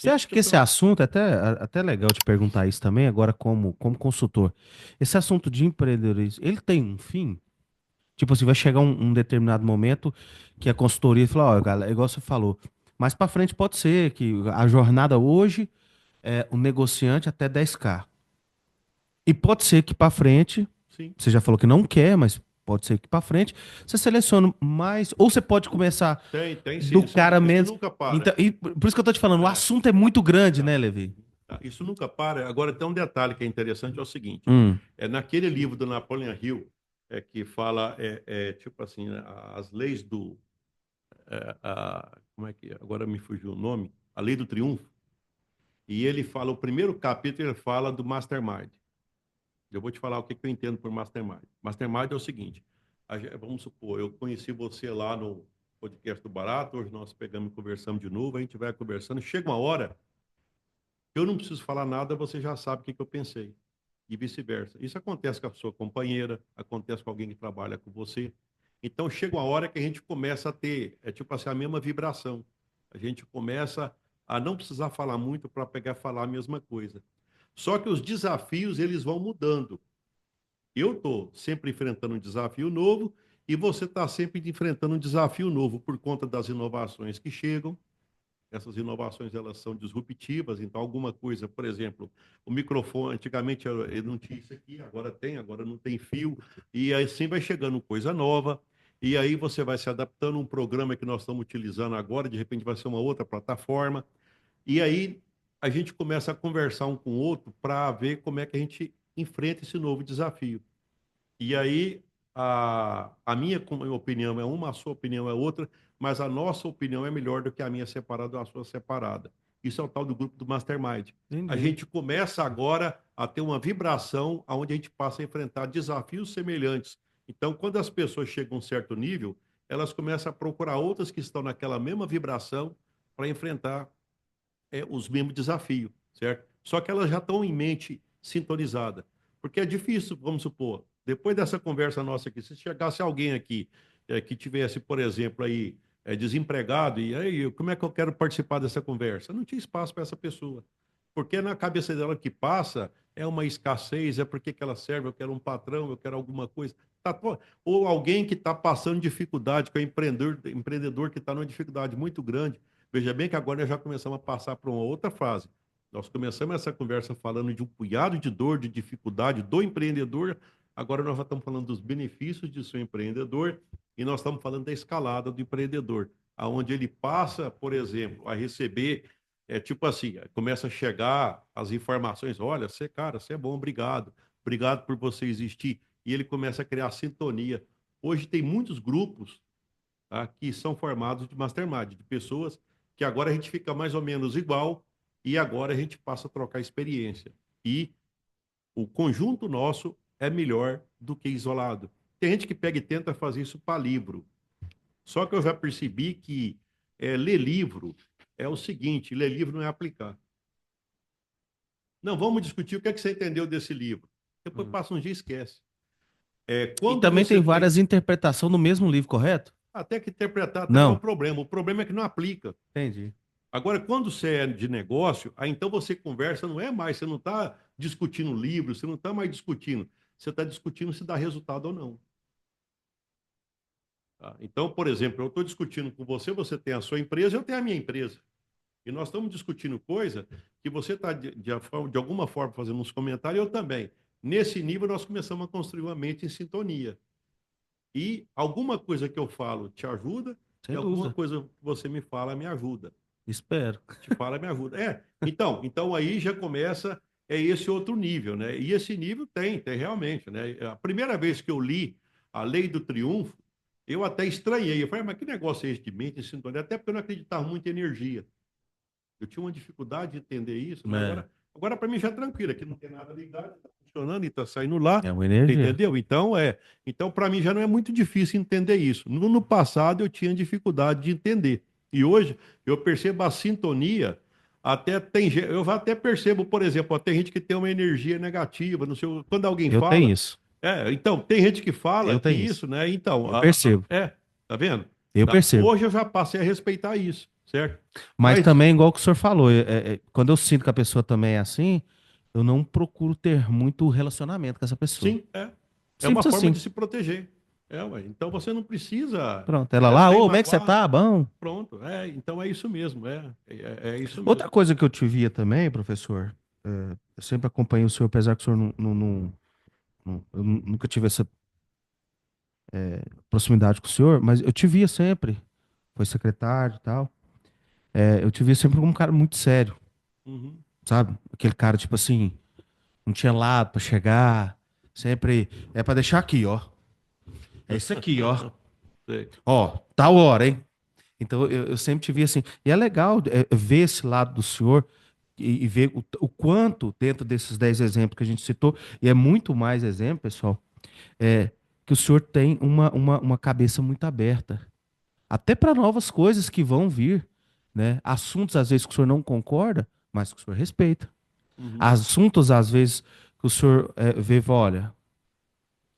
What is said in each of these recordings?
Você acha que esse assunto, até legal te perguntar isso também, agora como consultor, esse assunto de empreendedorismo, ele tem um fim? Tipo assim, vai chegar um determinado momento que a consultoria fala, ó, galera, igual você falou, mais pra frente pode ser que a jornada hoje é o negociante até 10K. E pode ser que pra frente, Sim, você já falou que não quer, mas pode ser que pra frente, você seleciona mais, ou você pode começar tem sim. do cara Isso mesmo. nunca para. Então, e por isso que eu tô te falando, o É, assunto é muito grande, tá, né, Levi? tá. Isso nunca para. Agora, tem um detalhe que é interessante, é o seguinte. Hum, Naquele livro do Napoleon Hill, que fala, tipo assim, né, as leis do... como é que é? Agora me fugiu o nome. A lei do triunfo. E ele fala, o primeiro capítulo, ele fala do mastermind. Eu vou te falar o que eu entendo por mastermind. Mastermind é o seguinte: vamos supor, eu conheci você lá no podcast do Barato, hoje nós pegamos e conversamos de novo, a gente vai conversando. Chega uma hora, eu não preciso falar nada, você já sabe o que eu pensei. E vice-versa. Isso acontece com a sua companheira, acontece com alguém que trabalha com você. Então chega uma hora que a gente começa a ter, tipo assim, a mesma vibração. A gente começa a não precisar falar muito para pegar e falar a mesma coisa. Só que os desafios, eles vão mudando. Eu estou sempre enfrentando um desafio novo e você está sempre enfrentando um desafio novo por conta das inovações que chegam. Essas inovações elas são disruptivas, então alguma coisa, por exemplo, o microfone, antigamente ele não tinha isso aqui, agora não tem fio, e assim vai chegando coisa nova, e aí você vai se adaptando a um programa que nós estamos utilizando agora, de repente vai ser uma outra plataforma, e aí a gente começa a conversar um com o outro para ver como é que a gente enfrenta esse novo desafio. E aí, a minha opinião é uma, a sua opinião é outra, mas a nossa opinião é melhor do que a minha separada ou a sua separada. Isso é o tal do grupo do Mastermind. A entendi. gente começa agora a ter uma vibração onde a gente passa a enfrentar desafios semelhantes. Então, quando as pessoas chegam a um certo nível, elas começam a procurar outras que estão naquela mesma vibração para enfrentar os mesmos desafios, certo? Só que elas já estão em mente sintonizada. Porque é difícil, vamos supor, depois dessa conversa nossa aqui, se chegasse alguém aqui que tivesse, por exemplo, aí desempregado, e aí, como é que eu quero participar dessa conversa? Não tinha espaço para essa pessoa. Porque na cabeça dela que passa é uma escassez, é porque que ela serve, eu quero um patrão, eu quero alguma coisa. Ou alguém que está passando dificuldade, que é empreendedor que está numa dificuldade muito grande. Veja bem que agora nós já começamos a passar para uma outra fase. Nós começamos essa conversa falando de um punhado de dor, de dificuldade do empreendedor. Agora nós já estamos falando dos benefícios de ser empreendedor e nós estamos falando da escalada do empreendedor, aonde ele passa, por exemplo, a receber, tipo assim, começa a chegar as informações, olha, você, cara, você é bom, obrigado, obrigado por você existir. E ele começa a criar sintonia. Hoje tem muitos grupos, tá, que são formados de mastermind, de pessoas que agora a gente fica mais ou menos igual e agora a gente passa a trocar experiência. E o conjunto nosso é melhor do que isolado. Tem gente que pega e tenta fazer isso para livro. Só que eu já percebi que ler livro é o seguinte: ler livro não é aplicar. Não, vamos discutir o que é que você entendeu desse livro. Depois Hum. passa um dia e esquece. E Quando também você tem tem. várias interpretações no mesmo livro, correto? Até que interpretar também é o Não, problema. O problema é que não aplica. entendi. Agora, quando você é de negócio, aí então você conversa, não é mais, você não está discutindo livro, você não está mais discutindo, você está discutindo se dá resultado ou não. Tá? Então, por exemplo, eu estou discutindo com você, você tem a sua empresa, eu tenho a minha empresa. E nós estamos discutindo coisa que você está, de alguma forma, fazendo uns comentários, eu também. Nesse nível, nós começamos a construir uma mente em sintonia. E alguma coisa que eu falo te ajuda, e Sem alguma dúvida. coisa que você me fala me ajuda. Espero. Te fala, me ajuda. Então aí já começa esse outro nível, né? E esse nível tem realmente, né? A primeira vez que eu li a Lei do Triunfo, eu até estranhei. Eu falei, mas que negócio é esse de mente em sintonia? Até porque eu não acreditava muito em energia. Eu tinha uma dificuldade de entender isso, mas É, agora para mim já é tranquilo, aqui não tem nada ligado, está funcionando e está saindo lá, é uma energia. entendeu? Então para mim já não é muito difícil entender isso. No passado eu tinha dificuldade de entender. E hoje eu percebo a sintonia, eu até percebo, por exemplo, ó, tem gente que tem uma energia negativa, não sei, quando alguém Eu tenho fala, isso. então tem gente que fala Eu que tenho isso. isso, né? Então, Eu percebo. tá vendo? Eu Tá. percebo. Hoje eu já passei a respeitar isso. certo? Mas Mas, também, igual que o senhor falou, quando eu sinto que a pessoa também é assim, eu não procuro ter muito relacionamento com essa pessoa. sim, é uma Simples forma assim. de se proteger. Ué. Então você não precisa Pronto. Ela lá, ô, sem como é que você magoar. tá? Bom. Pronto. Então é isso mesmo. É isso Outra mesmo. coisa que eu te via também, professor, eu sempre acompanhei o senhor, apesar que o senhor eu nunca tive essa proximidade com o senhor, mas eu te via sempre, foi secretário e tal, eu te via sempre como um cara muito sério, Uhum. sabe? Aquele cara, tipo assim, não tinha lado pra chegar, sempre, é pra deixar aqui, ó, é isso aqui, ó, Sei. ó, tal hora, hein? Então eu sempre te vi assim, e é legal ver esse lado do senhor e ver o quanto dentro desses 10 exemplos que a gente citou, e é muito mais exemplo, pessoal, é que o senhor tem uma cabeça muito aberta, até para novas coisas que vão vir, né? Assuntos às vezes que o senhor não concorda, mas que o senhor respeita. Uhum. Assuntos às vezes que o senhor vê, e fala, olha,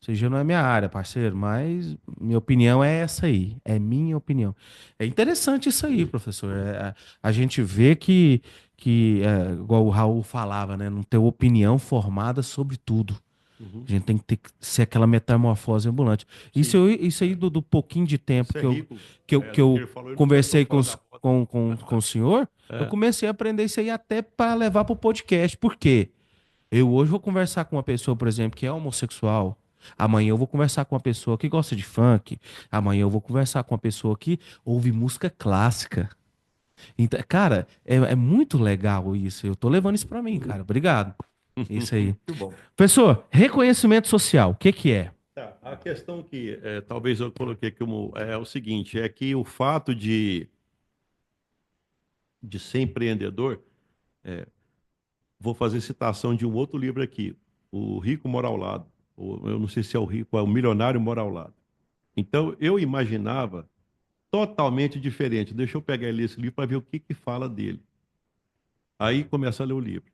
isso já não é minha área, parceiro, mas minha opinião é essa aí, é minha opinião. É interessante isso aí, professor. A gente vê que igual o Raul falava, né? Não ter opinião formada sobre tudo. Uhum. A gente tem que ter que ser aquela metamorfose ambulante. Isso, Sim. isso aí É. do pouquinho de tempo Isso é rico. que Do que eu ele falou, ele não conhece conversei fora da roda. com o senhor, eu É. comecei a aprender isso aí até para levar para o podcast. Por quê? Eu hoje vou conversar com uma pessoa, por exemplo, que é homossexual. Amanhã eu vou conversar com uma pessoa que gosta de funk. Amanhã eu vou conversar com uma pessoa que ouve música clássica. Então, cara, é muito legal isso. Eu tô levando isso para mim, cara. Obrigado. Isso aí. Muito bom. Pessoa, reconhecimento social, o que que é? Tá. A questão que talvez eu coloquei como é o seguinte, é que o fato de ser empreendedor, vou fazer citação de um outro livro aqui, O Rico Mora ao Lado. Eu não sei se é o rico, é o Milionário Mora ao Lado. Então, eu imaginava totalmente diferente. Deixa eu pegar ele esse livro para ver o que que fala dele. Aí começa a ler o livro.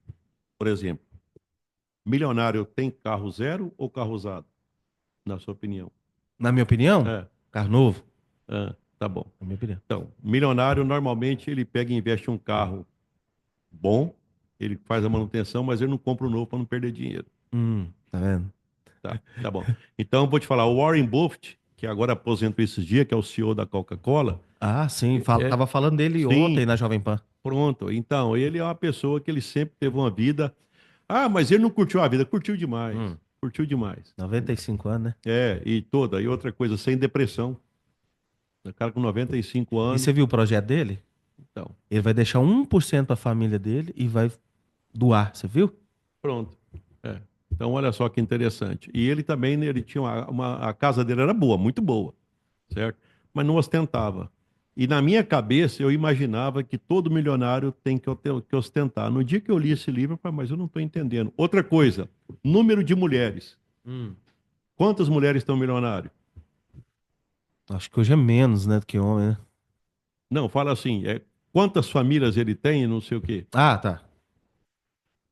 Por exemplo, milionário tem carro zero ou carro usado, na sua opinião? Na minha opinião, É, carro novo. tá bom. Na minha opinião. Então, milionário normalmente ele pega e investe um carro bom, ele faz a manutenção, mas ele não compra um novo para não perder dinheiro. Tá vendo? Tá bom. Então, eu vou te falar, o Warren Buffett, que agora aposentou esses dias, que é o CEO da Coca-Cola, Ah, sim, é, tava falando dele sim, ontem na Jovem Pan. pronto. Então, ele é uma pessoa que ele sempre teve uma vida. Ah, mas ele não curtiu a vida, curtiu demais. Hum, Curtiu demais. 95 anos, né? E outra coisa, sem depressão. O cara com 95 E anos. você viu o projeto dele? Então, Ele vai deixar 1% para a família dele e vai doar, você viu? pronto. É. Então, olha só que interessante. E ele também, né, ele tinha a casa dele era boa, muito boa, certo? Mas não ostentava. E na minha cabeça, eu imaginava que todo milionário tem que ostentar. No dia que eu li esse livro, eu falei, mas eu não estou entendendo. Outra coisa, número de mulheres. Hum. Quantas mulheres estão milionárias? Acho que hoje é menos, né, do que homem, né? Não, fala assim, quantas famílias ele tem e não sei o quê. Ah, tá.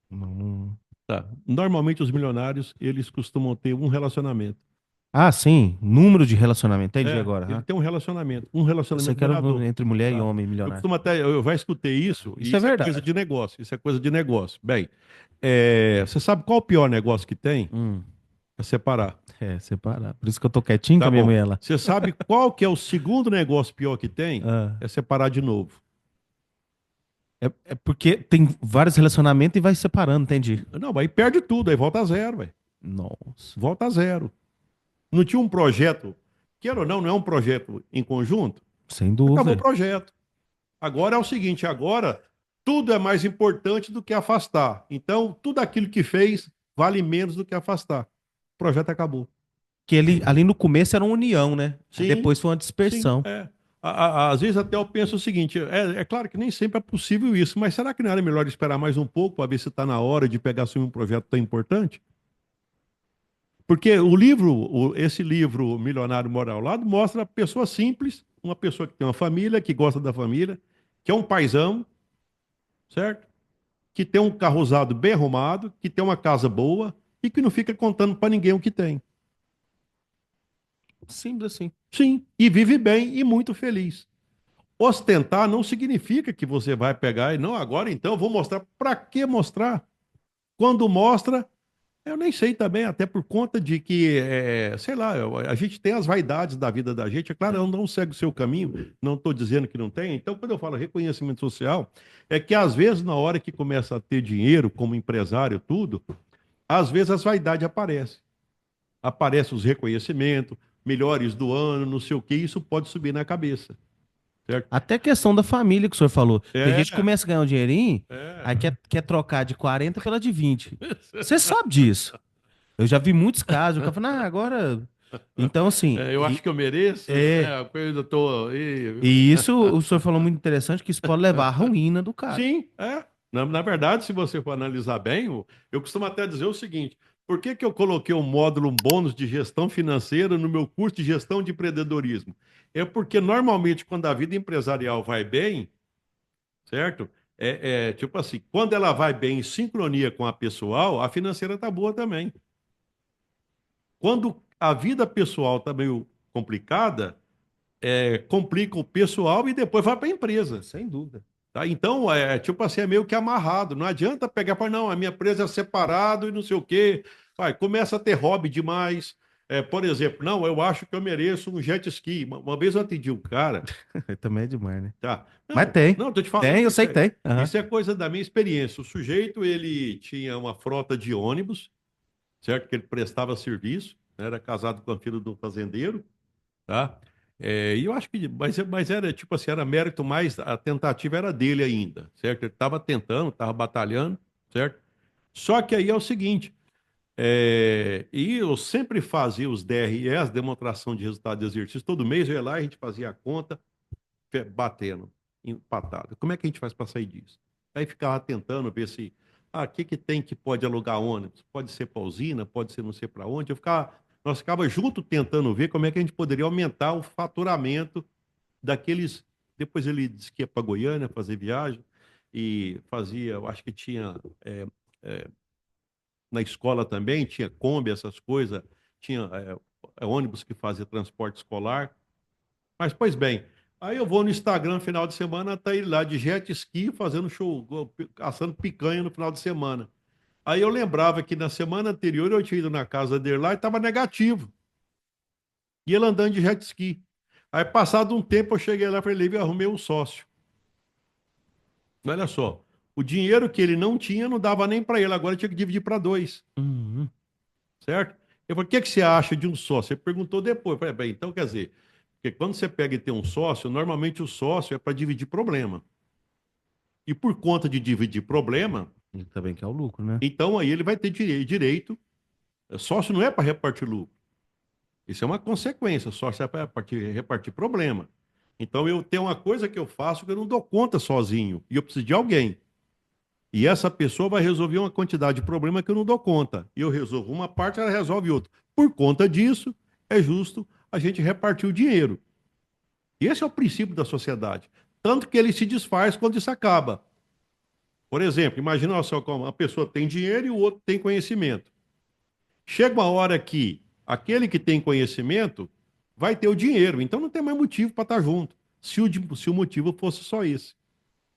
Não. Tá. Normalmente os milionários, eles costumam ter um relacionamento. Ah, sim. Número de relacionamento. Entendi agora. Ele Aham. tem um Eu sei relacionamento que era duradouro. entre mulher e Tá? homem Eu milionário. costumo até, eu já escutei isso, e Isso é isso é coisa verdade. de negócio. Isso é coisa de negócio. Bem, você sabe qual o pior negócio que tem? Hum. É separar. Separar. Por isso que eu tô quietinho com Tá a minha bom. mulher lá. Você sabe qual que é o segundo negócio pior que tem? Ah. É separar de novo. É porque tem vários relacionamentos e vai separando, entendi. Não, aí perde tudo, aí volta a zero, velho. Nossa. Volta a zero. Não tinha um projeto, queira ou não, não é um projeto em conjunto? Sem Acabou o dúvida. projeto. Agora é o seguinte, agora tudo é mais importante do que afastar. Então, tudo aquilo que fez vale menos do que afastar. O projeto acabou. Que ele, ali no começo era uma união, né? Aí Sim, depois foi uma sim, dispersão. Às vezes até eu penso o seguinte, é claro que nem sempre é possível isso, mas será que não era melhor esperar mais um pouco para ver se está na hora de pegar assumir um projeto tão importante? Porque esse livro Milionário Mora ao Lado mostra a pessoa simples, uma pessoa que tem uma família, que gosta da família, que é um paizão, certo? Que tem um carro usado bem arrumado, que tem uma casa boa e que não fica contando para ninguém o que tem. Simples assim. Sim, e vive bem e muito feliz. Ostentar não significa que você vai pegar e não, agora então eu vou mostrar. Para que mostrar? Quando mostra, eu nem sei também, até por conta de que, sei lá, a gente tem as vaidades da vida da gente. É claro, eu não segue o seu caminho, não estou dizendo que não tem. Então, quando eu falo reconhecimento social, é que às vezes, na hora que começa a ter dinheiro, como empresário, tudo, às vezes as vaidades aparecem. Aparecem os reconhecimentos, melhores do ano, não sei o que, isso pode subir na cabeça, certo? Até questão da família que o senhor falou. Tem É, gente que começa a ganhar um dinheirinho, é. aí quer trocar de 40 pela de 20. Você sabe disso. Eu já vi muitos casos. O cara fala, ah, agora. Então, assim, Eu acho que eu mereço, é, né? Eu tô. e isso o senhor falou muito interessante, que isso pode levar à ruína do cara. Sim, é. Na verdade, se você for analisar bem, eu costumo até dizer o seguinte: por que que eu coloquei um módulo, um bônus de gestão financeira no meu curso de gestão de empreendedorismo? É porque normalmente, quando a vida empresarial vai bem, certo? Tipo assim, quando ela vai bem em sincronia com a pessoal, a financeira tá boa também. Quando a vida pessoal tá meio complicada, complica o pessoal e depois vai para a empresa. Sem dúvida. Tá? Então, tipo assim, é meio que amarrado. Não adianta pegar para, não, a minha empresa é separado e não sei o quê. Vai, começa a ter hobby demais. Por exemplo, não, eu acho que eu mereço um jet ski. Uma vez eu atendi um cara, Também é demais, né? tá? Mas Não, tem. não, tô te falando, Tem, eu sei que tem. Aham. isso é coisa da minha experiência. O sujeito, ele tinha uma frota de ônibus, certo? Que ele prestava serviço, né? Era casado com a filha do fazendeiro, tá? E eu acho que, mas era tipo assim, era mérito mais, a tentativa era dele ainda, certo? Ele estava tentando, estava batalhando, certo? Só que aí é o seguinte, e eu sempre fazia os DREs, demonstração de resultado de exercício, todo mês eu ia lá, a gente fazia a conta, batendo, empatado. Como é que a gente faz para sair disso? Aí ficava tentando ver se, o que que tem que pode alugar ônibus? Pode ser para usina, pode ser não sei para onde. Nós ficava junto tentando ver como é que a gente poderia aumentar o faturamento daqueles. Depois ele disse que ia para Goiânia fazer viagem e fazia, eu acho que tinha é, na escola também, tinha Kombi, essas coisas, tinha ônibus que fazia transporte escolar. Mas, pois bem, aí eu vou no Instagram final de semana, tá ele lá de jet ski fazendo show, assando picanha no final de semana. Aí eu lembrava que na semana anterior eu tinha ido na casa dele lá e estava negativo. E ele andando de jet ski. Aí, passado um tempo, eu cheguei lá para ele e arrumei um sócio. Olha só, o dinheiro que ele não tinha não dava nem para ele, agora tinha que dividir para dois, Uhum. certo? Eu falei, o que que você acha de um sócio? Ele perguntou depois. Eu falei, bem, então quer dizer, porque quando você pega e tem um sócio, normalmente o sócio é para dividir problema. E por conta de dividir problema, E também que é o lucro, né? então aí ele vai ter direito. Sócio não é para repartir lucro. Isso é uma consequência. Sócio é para repartir problema. Então eu tenho uma coisa que eu faço que eu não dou conta sozinho. E eu preciso de alguém. E essa pessoa vai resolver uma quantidade de problema que eu não dou conta. E eu resolvo uma parte, ela resolve outra. Por conta disso, é justo a gente repartir o dinheiro. E esse é o princípio da sociedade. Tanto que ele se desfaz quando isso acaba. Por exemplo, imagina só como uma pessoa tem dinheiro e o outro tem conhecimento. Chega uma hora que aquele que tem conhecimento vai ter o dinheiro, então não tem mais motivo para estar junto, se o motivo fosse só esse.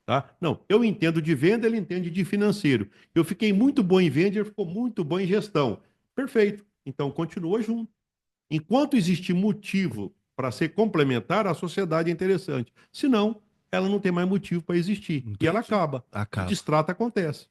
Tá? Não, eu entendo de venda, ele entende de financeiro. Eu fiquei muito bom em venda, ele ficou muito bom em gestão. Perfeito. Então continua junto. Enquanto existe motivo para ser complementar, a sociedade é interessante. Senão, ela não tem mais motivo para existir. E ela Entendi. acaba. O Acaba. distrato acontece.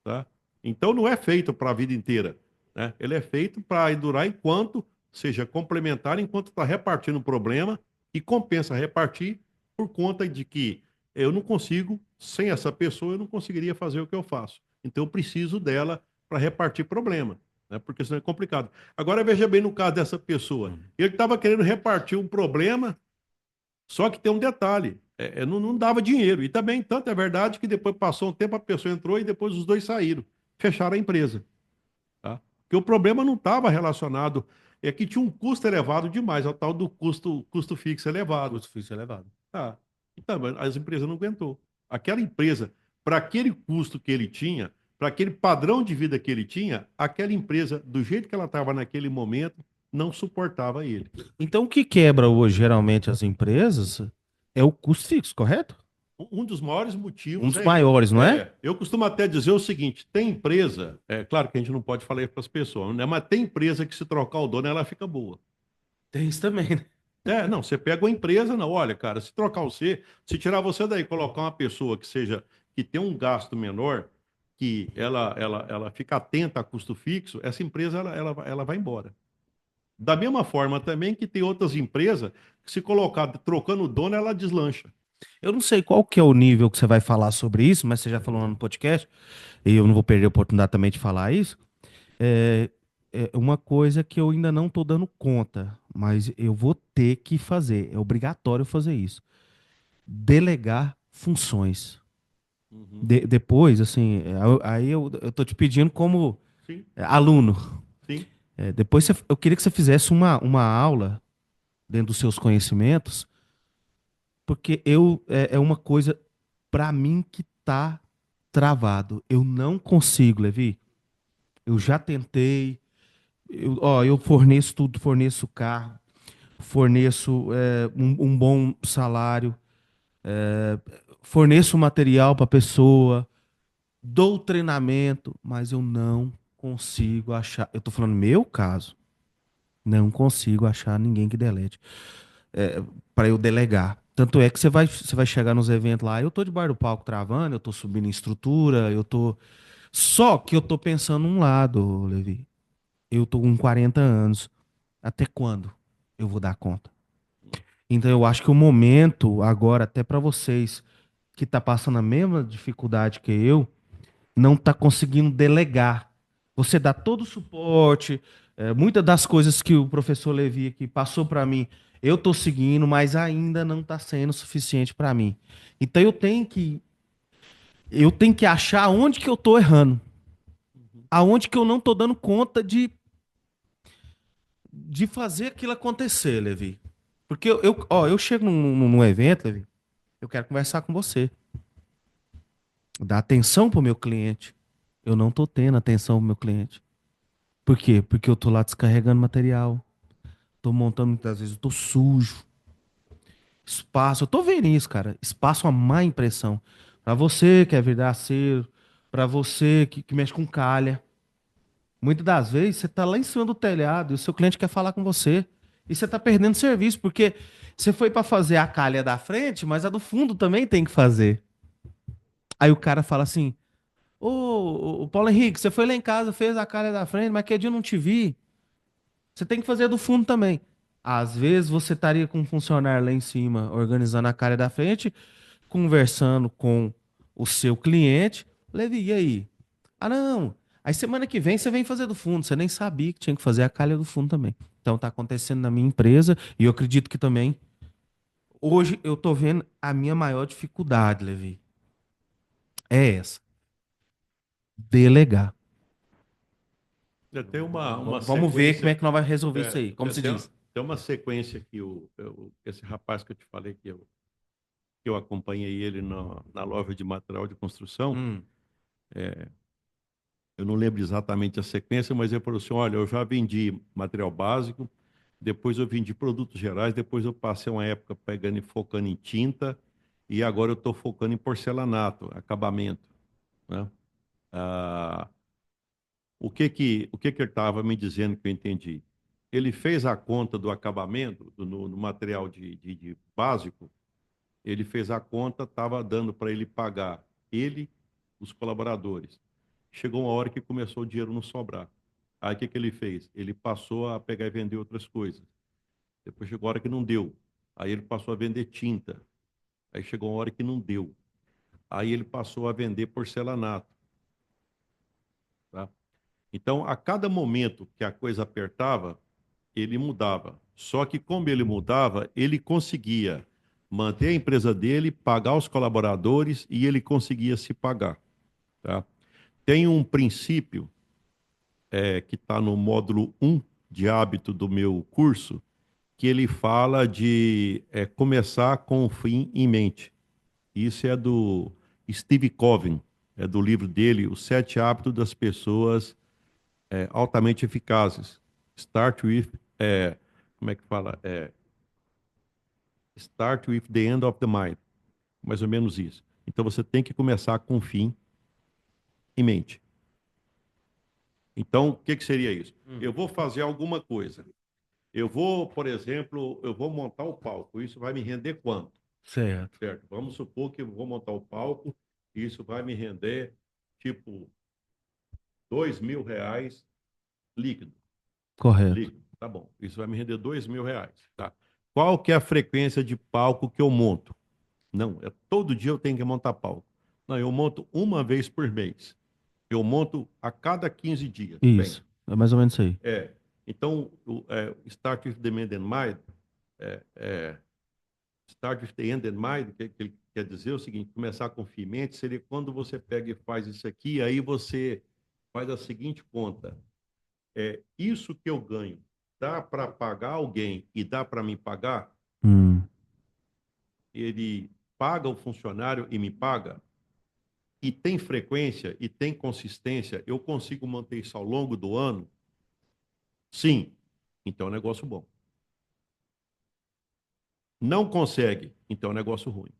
Tá? Então não é feito para a vida inteira. Né? Ele é feito para durar enquanto seja complementar, enquanto está repartindo o problema e compensa repartir por conta de que eu não consigo, sem essa pessoa, eu não conseguiria fazer o que eu faço. Então eu preciso dela para repartir problema, né? Porque senão é complicado. Agora veja bem no caso dessa pessoa. Ele estava querendo repartir um problema, só que tem um detalhe. Não dava dinheiro. E também, tanto é verdade que depois passou um tempo, a pessoa entrou e depois os dois saíram. Fecharam a empresa. Tá? Porque o problema não estava relacionado. É que tinha um custo elevado demais, é o tal do custo fixo elevado. Custo fixo elevado. Tá. Então, mas as empresas não aguentou. Aquela empresa, para aquele custo que ele tinha, para aquele padrão de vida que ele tinha, aquela empresa, do jeito que ela estava naquele momento, não suportava ele. Então, o que quebra hoje, geralmente, as empresas é o custo fixo, correto? Um dos maiores Um motivos dos é esse. maiores, não é? Eu costumo até dizer o seguinte: tem empresa, é claro que a gente não pode falar para as pessoas, né? Mas tem empresa que se trocar o dono, ela fica boa. Tem isso também, né? Não, você pega uma empresa, não, olha, cara, se trocar você, se tirar você daí, colocar uma pessoa que seja, que tem um gasto menor, que ela fica atenta a custo fixo, essa empresa ela vai embora. Da mesma forma também que tem outras empresas que se colocar trocando o dono, ela deslancha. Eu não sei qual que é o nível que você vai falar sobre isso, mas você já falou no podcast, e eu não vou perder a oportunidade também de falar isso. É, é uma coisa que eu ainda não estou dando conta, mas eu vou ter que fazer. É obrigatório fazer isso. Delegar funções. Uhum. Depois, assim, aí eu tô te pedindo como Sim, aluno. sim. Depois eu queria que você fizesse uma aula dentro dos seus conhecimentos, porque é uma coisa para mim que tá travado. Eu não consigo, Levi. Eu já tentei. Eu forneço tudo, forneço carro, forneço um bom salário, forneço material para a pessoa, dou treinamento, mas eu não consigo achar. Eu tô falando meu caso, não consigo achar ninguém que delete para eu delegar. Tanto é que você vai chegar nos eventos lá, eu tô debaixo do palco travando, eu tô subindo em estrutura, eu tô. Só que eu tô pensando um lado, Levi. Eu tô com 40 anos. Até quando eu vou dar conta? Então eu acho que o momento agora, até para vocês que tá passando a mesma dificuldade que eu, não tá conseguindo delegar. Você dá todo o suporte, muitas das coisas que o professor Levi aqui passou para mim, eu tô seguindo, mas ainda não tá sendo suficiente para mim. Então eu tenho que achar onde que eu tô errando, Uhum. aonde que eu não tô dando conta de fazer aquilo acontecer, Levi. Porque eu chego num evento, Levi, eu quero conversar com você. Dar atenção pro meu cliente. Eu não tô tendo atenção pro meu cliente. Por quê? Porque eu tô lá descarregando material. Tô montando muitas vezes, eu tô sujo. Espaço, eu tô vendo isso, cara. Espaço é uma má impressão. Pra você que é vidraceiro, pra você que mexe com calha. Muitas das vezes você tá lá em cima do telhado e o seu cliente quer falar com você. E você tá perdendo serviço, porque você foi pra fazer a calha da frente, mas a do fundo também tem que fazer. Aí o cara fala assim: ô, Paulo Henrique, você foi lá em casa, fez a calha da frente, mas que dia eu não te vi. Você tem que fazer a do fundo também. Às vezes você estaria com um funcionário lá em cima, organizando a calha da frente, conversando com o seu cliente. Levi, e aí? Ah, não. Aí semana que vem você vem fazer do fundo. Você nem sabia que tinha que fazer a calha do fundo também. Então tá acontecendo na minha empresa e eu acredito que também. Hoje eu tô vendo a minha maior dificuldade, Levi. É essa. Delegar. Tem uma Vamos ver como é sequência, que nós vamos resolver isso aí. Como se tem, diz? tem uma sequência que esse rapaz que eu te falei que eu acompanhei ele na loja de material de construção. Hum. Eu não lembro exatamente a sequência, mas ele falou assim: olha, eu já vendi material básico, depois eu vendi produtos gerais, depois eu passei uma época pegando e focando em tinta, e agora eu estou focando em porcelanato, acabamento, né? Ah, o que que ele estava me dizendo que eu entendi? Ele fez a conta do acabamento, no material de básico, ele fez a conta, estava dando para ele pagar ele, os colaboradores. Chegou uma hora que começou o dinheiro não sobrar. Aí o que que ele fez? Ele passou a pegar e vender outras coisas. Depois chegou a hora que não deu. Aí ele passou a vender tinta. Aí chegou uma hora que não deu. Aí ele passou a vender porcelanato, tá? Então, a cada momento que a coisa apertava, ele mudava. Só que como ele mudava, ele conseguia manter a empresa dele, pagar os colaboradores e ele conseguia se pagar, tá? Tem um princípio que está no módulo 1 de hábito do meu curso, que ele fala de começar com o fim em mente. Isso é do Steve Covey, é do livro dele, Os Sete Hábitos das Pessoas Altamente Eficazes. Start with, como é que fala? Start with the end of the mind. Mais ou menos isso. Então você tem que começar com o fim em mente. Então, o que seria isso? Eu vou fazer alguma coisa. Eu vou, por exemplo, eu vou montar o palco. Isso vai me render quanto? Certo. Certo. Vamos supor que eu vou montar o palco e isso vai me render, tipo, R$ 2.000 líquido. Correto. Líquido. Tá bom. Isso vai me render R$ 2.000. Tá. Qual que é a frequência de palco que eu monto? Não, todo dia eu tenho que montar palco. Não, eu monto uma vez por mês. Eu monto a cada 15 dias. Isso. É mais ou menos isso aí. Então, Start with the End in Mind, Start with the End in Mind, que ele quer dizer o seguinte, começar com fim em mente, seria quando você pega e faz isso aqui, aí você faz a seguinte conta. Isso que eu ganho, dá para pagar alguém e dá para me pagar? Ele paga o funcionário e me paga? E tem frequência e tem consistência, eu consigo manter isso ao longo do ano? Sim. Então é um negócio bom. Não consegue, então é um negócio ruim.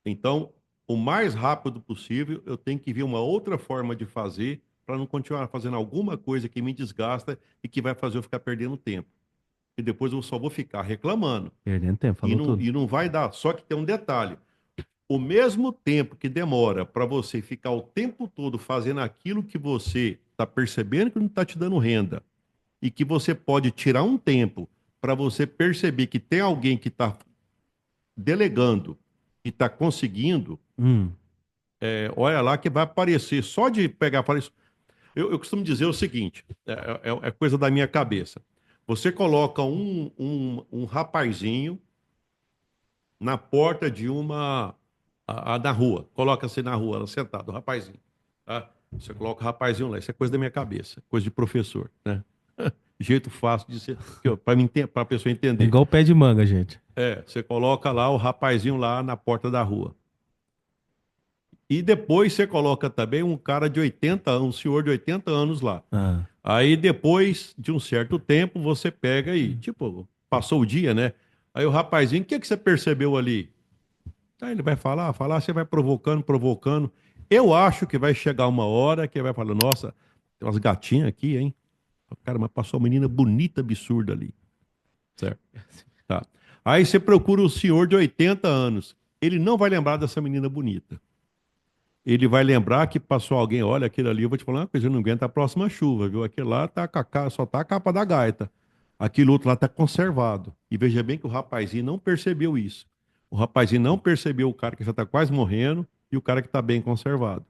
Então, o mais rápido possível, eu tenho que ver uma outra forma de fazer para não continuar fazendo alguma coisa que me desgasta e que vai fazer eu ficar perdendo tempo. E depois eu só vou ficar reclamando. Perdendo tempo, falou tudo. E não vai dar. Só que tem um detalhe. O mesmo tempo que demora para você ficar o tempo todo fazendo aquilo que você está percebendo que não está te dando renda e que você pode tirar um tempo para você perceber que tem alguém que está delegando e está conseguindo, olha lá que vai aparecer. Só de pegar... Eu costumo dizer o seguinte, é coisa da minha cabeça. Você coloca um rapazinho na porta de na rua. Coloca-se na rua, sentado, o rapazinho. Tá? Você coloca o rapazinho lá. Isso é coisa da minha cabeça, coisa de professor, né? Jeito fácil de ser, para a pessoa entender. Igual o pé de manga, gente. Você coloca lá o rapazinho lá na porta da rua. E depois você coloca também um cara de 80 anos, um senhor de 80 anos lá. Aí depois de um certo tempo você pega e, tipo, passou o dia, né? Aí o rapazinho, o que você percebeu ali? Aí ele vai falar, você vai provocando, provocando. Eu acho que vai chegar uma hora que ele vai falar, nossa, tem umas gatinhas aqui, hein? Cara, mas passou uma menina bonita, absurda ali. Certo? Tá. Aí você procura o senhor de 80 anos. Ele não vai lembrar dessa menina bonita. Ele vai lembrar que passou alguém, olha, aquele ali, eu vou te falar uma coisa, eu não aguento a próxima chuva, viu? Aquele lá tá só tá a capa da gaita. Aquele outro lá tá conservado. E veja bem que o rapazinho não percebeu isso. O rapazinho não percebeu o cara que já tá quase morrendo e o cara que tá bem conservado.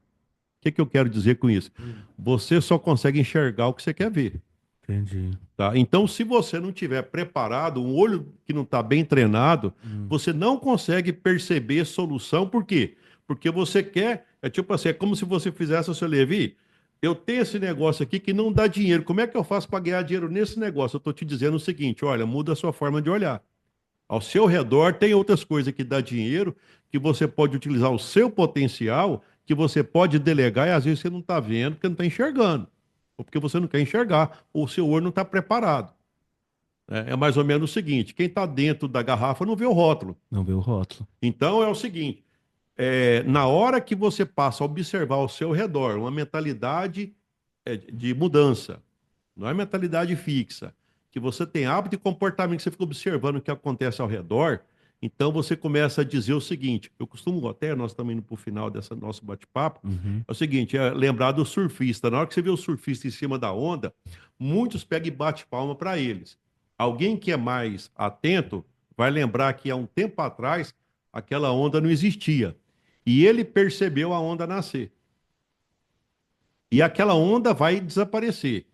O que eu quero dizer com isso? Você só consegue enxergar o que você quer ver. Entendi. Tá? Então, se você não tiver preparado, um olho que não está bem treinado, você não consegue perceber solução. Por quê? Porque você quer, tipo assim, é como se você fizesse o seu Levi, eu tenho esse negócio aqui que não dá dinheiro. Como é que eu faço para ganhar dinheiro nesse negócio? Eu estou te dizendo o seguinte, olha, muda a sua forma de olhar. Ao seu redor tem outras coisas que dá dinheiro, que você pode utilizar o seu potencial, que você pode delegar e às vezes você não está vendo, porque não está enxergando. Ou porque você não quer enxergar, ou o seu olho não está preparado. É mais ou menos o seguinte: quem está dentro da garrafa não vê o rótulo. Não vê o rótulo. Então é o seguinte: na hora que você passa a observar ao seu redor uma mentalidade de mudança, não é mentalidade fixa, que você tem hábito e comportamento, que você fica observando o que acontece ao redor, então você começa a dizer o seguinte, eu costumo até, nós estamos indo para o final desse nosso bate-papo, é o seguinte, lembrar do surfista, na hora que você vê o surfista em cima da onda, muitos pegam e bate palma para eles. Alguém que é mais atento vai lembrar que há um tempo atrás aquela onda não existia. E ele percebeu a onda nascer. E aquela onda vai desaparecer.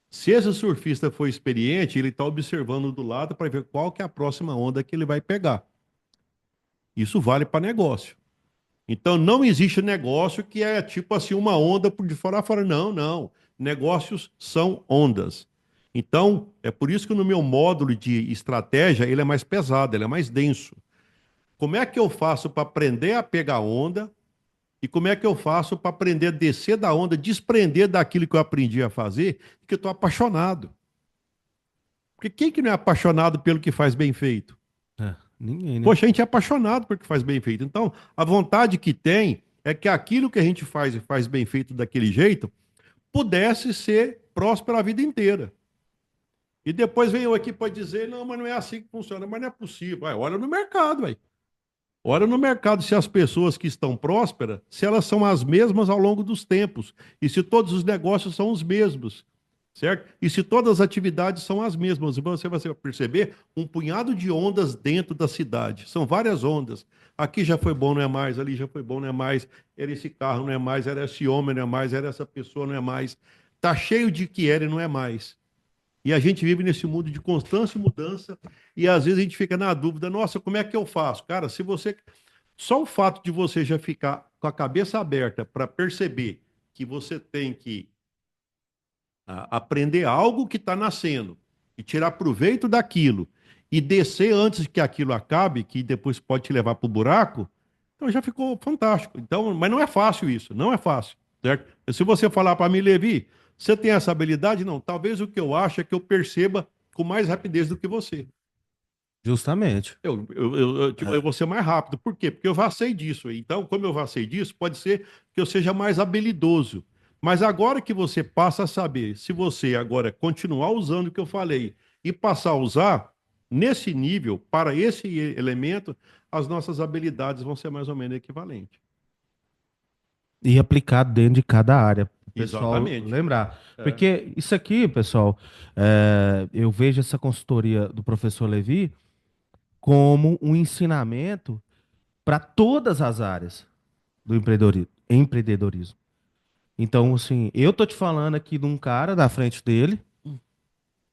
Se esse surfista for experiente, ele está observando do lado para ver qual que é a próxima onda que ele vai pegar. Isso vale para negócio. Então, não existe negócio que é tipo assim, uma onda por de fora a fora. Não, não. Negócios são ondas. Então, é por isso que no meu módulo de estratégia, ele é mais pesado, ele é mais denso. Como é que eu faço para aprender a pegar onda? E como é que eu faço para aprender a descer da onda, desprender daquilo que eu aprendi a fazer, que eu estou apaixonado? Porque quem que não é apaixonado pelo que faz bem feito? Ninguém, né? Poxa, a gente é apaixonado porque faz bem feito. Então, a vontade que tem é que aquilo que a gente faz e faz bem feito daquele jeito pudesse ser próspero a vida inteira. E depois vem eu aqui para dizer, não, mas não é assim que funciona, mas não é possível. Vai, olha no mercado, vai. Olha no mercado se as pessoas que estão prósperas, se elas são as mesmas ao longo dos tempos, e se todos os negócios são os mesmos, certo? E se todas as atividades são as mesmas, você vai perceber um punhado de ondas dentro da cidade. São várias ondas. Aqui já foi bom, não é mais, ali já foi bom, não é mais, era esse carro, não é mais, era esse homem, não é mais, era essa pessoa, não é mais. Tá cheio de que era e não é mais. E a gente vive nesse mundo de constante mudança e às vezes a gente fica na dúvida, nossa, como é que eu faço? Cara, se você só o fato de você já ficar com a cabeça aberta para perceber que você tem que aprender algo que está nascendo e tirar proveito daquilo e descer antes que aquilo acabe, que depois pode te levar para o buraco, então já ficou fantástico. Então, mas não é fácil isso, não é fácil, certo? Se você falar para mim, Levi, você tem essa habilidade? Não. Talvez o que eu acho é que eu perceba com mais rapidez do que você. Justamente. Tipo, eu vou ser mais rápido. Por quê? Porque eu já sei disso. Então, como eu já sei disso, pode ser que eu seja mais habilidoso. Mas agora que você passa a saber, se você agora continuar usando o que eu falei e passar a usar, nesse nível, para esse elemento, as nossas habilidades vão ser mais ou menos equivalentes. E aplicado dentro de cada área. O pessoal Exatamente. lembrar. É. Porque isso aqui, pessoal, eu vejo essa consultoria do professor Levi como um ensinamento para todas as áreas do empreendedorismo. Então, assim, eu tô te falando aqui de um cara da frente dele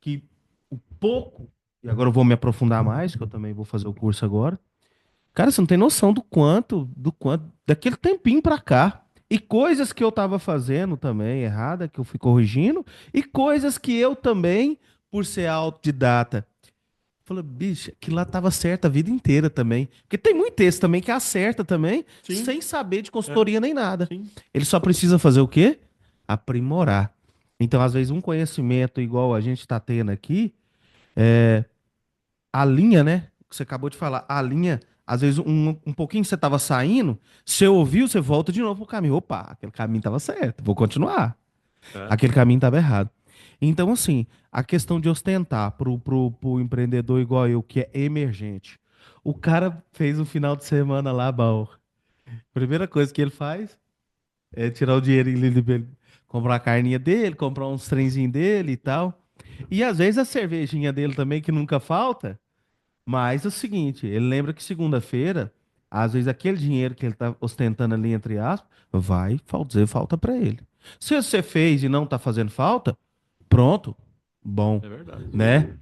que o pouco, e agora eu vou me aprofundar mais, que eu também vou fazer o curso agora. Cara, você não tem noção do quanto, daquele tempinho pra cá. E coisas que eu tava fazendo também errada, que eu fui corrigindo, e coisas que eu também, por ser autodidata, falei, bicho, que lá tava certo a vida inteira também. Porque tem muito texto também que acerta também, Sim, sem saber de é, consultoria nem nada. sim. Ele só precisa fazer o quê? Aprimorar. Então, às vezes, um conhecimento igual a gente está tendo aqui, a linha, né? Que você acabou de falar, a linha, às vezes, um pouquinho você estava saindo, você ouviu, você volta de novo pro caminho. Opa, aquele caminho estava certo, vou continuar. É. Aquele caminho estava errado. Então, assim, a questão de ostentar pro empreendedor igual eu, que é emergente. O cara fez um final de semana lá, Baú. Primeira coisa que ele faz é tirar o dinheirinho dele, comprar a carninha dele, comprar uns trenzinhos dele e tal. E às vezes a cervejinha dele também, que nunca falta. Mas é o seguinte, ele lembra que segunda-feira, às vezes aquele dinheiro que ele tá ostentando ali, entre aspas, vai dizer falta para ele. Se você fez e não tá fazendo falta, pronto, bom, É verdade. né?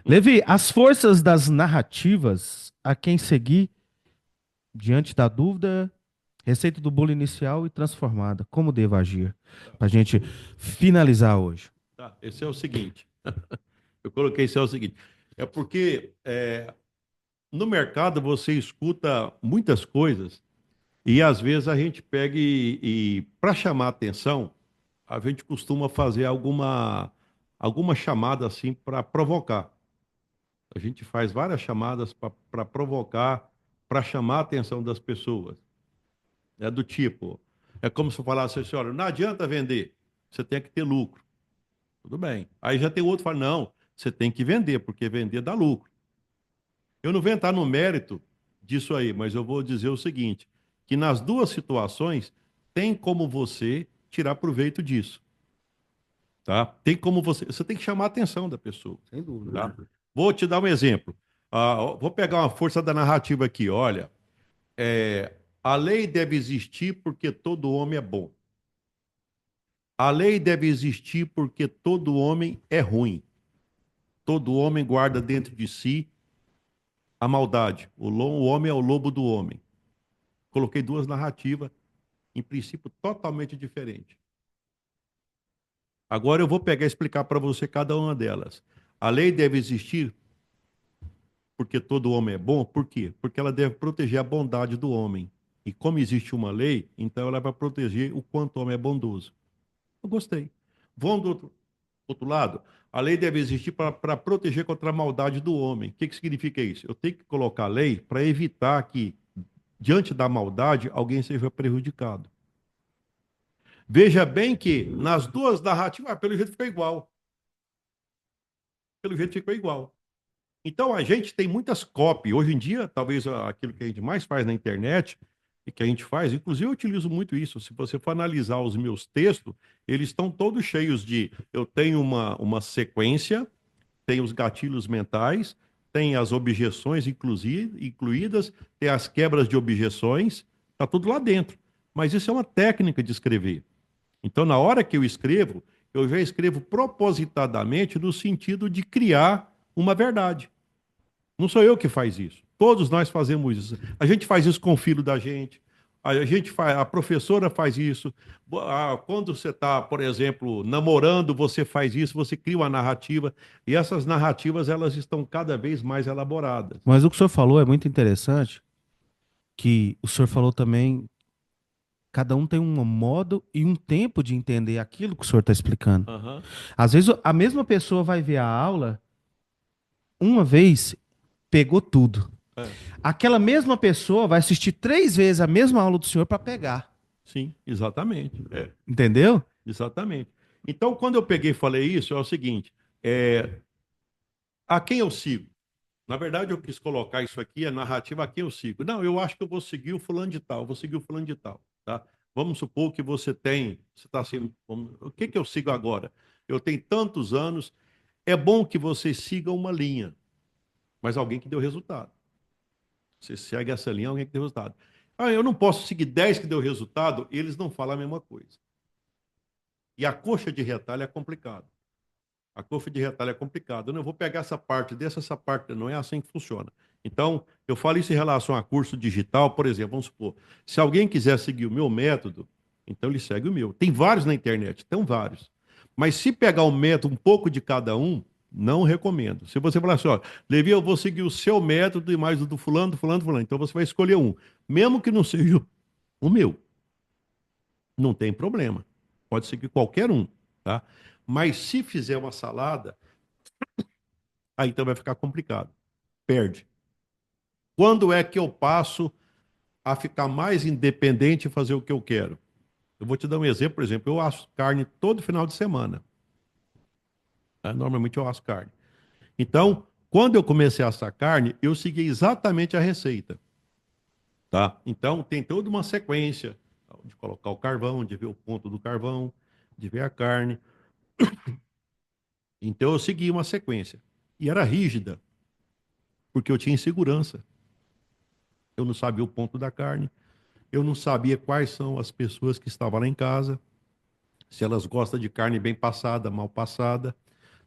Levi, as forças das narrativas, a quem seguir diante da dúvida, receita do bolo inicial e transformada, como devo agir? Para a gente finalizar hoje. Tá, esse é o seguinte. Eu coloquei esse é o seguinte. É porque no mercado você escuta muitas coisas e às vezes a gente pega e para chamar atenção, a gente costuma fazer alguma chamada assim para provocar. A gente faz várias chamadas para provocar, para chamar a atenção das pessoas. É do tipo, é como se eu falasse assim, olha, não adianta vender, você tem que ter lucro. Tudo bem. Aí já tem outro que fala, não, você tem que vender, porque vender dá lucro. Eu não vou entrar no mérito disso aí, mas eu vou dizer o seguinte, que nas duas situações tem como você tirar proveito disso, tá? Tem como você tem que chamar a atenção da pessoa, Sem dúvida. tá? Vou te dar um exemplo. Vou pegar uma força da narrativa aqui, olha, a lei deve existir porque todo homem é bom. A lei deve existir porque todo homem é ruim. Todo homem guarda dentro de si a maldade. O homem é o lobo do homem. Coloquei duas narrativas, em princípio, totalmente diferentes. Agora eu vou pegar e explicar para você cada uma delas. A lei deve existir porque todo homem é bom. Por quê? Porque ela deve proteger a bondade do homem. E como existe uma lei, então ela vai proteger o quanto o homem é bondoso. Eu gostei. Vamos do outro lado. A lei deve existir para proteger contra a maldade do homem. O que significa isso? Eu tenho que colocar a lei para evitar que, diante da maldade, alguém seja prejudicado. Veja bem que nas duas narrativas, pelo jeito ficou igual. Pelo jeito ficou igual. Então a gente tem muitas cópias. Hoje em dia, talvez aquilo que a gente mais faz na internet e que a gente faz, inclusive eu utilizo muito isso. Se você for analisar os meus textos, eles estão todos cheios de. Eu tenho uma sequência, tem os gatilhos mentais, tem as objeções incluídas, tem as quebras de objeções, está tudo lá dentro. Mas isso é uma técnica de escrever. Então, na hora que eu já escrevo propositadamente no sentido de criar uma verdade. Não sou eu que faz isso. Todos nós fazemos isso. A gente faz isso com o filho da gente. A professora faz isso. Quando você está, por exemplo, namorando, você faz isso, você cria uma narrativa. E essas narrativas, elas estão cada vez mais elaboradas. Mas o que o senhor falou é muito interessante, que o senhor falou também, cada um tem um modo e um tempo de entender aquilo que o senhor está explicando. Uhum. Às vezes a mesma pessoa vai ver a aula, uma vez, pegou tudo. É. Aquela mesma pessoa vai assistir 3 vezes a mesma aula do senhor para pegar. Sim, exatamente. É. Entendeu? Exatamente. Então, quando eu peguei e falei isso, é o seguinte: a quem eu sigo? Na verdade, eu quis colocar isso aqui, a narrativa a quem eu sigo. Não, eu acho que eu vou seguir o fulano de tal, vou seguir o fulano de tal, tá? Vamos supor que você está assim, o que eu sigo agora? Eu tenho tantos anos, é bom que você siga uma linha, mas alguém que deu resultado. Você segue essa linha, alguém que deu resultado. Ah, eu não posso seguir 10 que deu resultado, eles não falam a mesma coisa. E a coxa de retalho é complicado. A curva de retalho é complicada. Eu não vou pegar essa parte dessa, essa parte. Não é assim que funciona. Então, eu falo isso em relação a curso digital, por exemplo, vamos supor, se alguém quiser seguir o meu método, então ele segue o meu. Tem vários na internet, tem vários. Mas se pegar um método, um pouco de cada um, não recomendo. Se você falar assim, ó, Levi, eu vou seguir o seu método e mais o do fulano, do fulano, do fulano, então você vai escolher um. Mesmo que não seja o meu. Não tem problema. Pode seguir qualquer um, tá? Mas se fizer uma salada, aí então vai ficar complicado. Perde. Quando é que eu passo a ficar mais independente e fazer o que eu quero? Eu vou te dar um exemplo, por exemplo, eu asso carne todo final de semana. Tá? Normalmente eu asso carne. Então, quando eu comecei a assar carne, eu segui exatamente a receita. Tá? Então, tem toda uma sequência de colocar o carvão, de ver o ponto do carvão, de ver a carne. Então, eu segui uma sequência. E era rígida, porque eu tinha insegurança. Eu não sabia o ponto da carne, eu não sabia quais são as pessoas que estavam lá em casa, se elas gostam de carne bem passada, mal passada,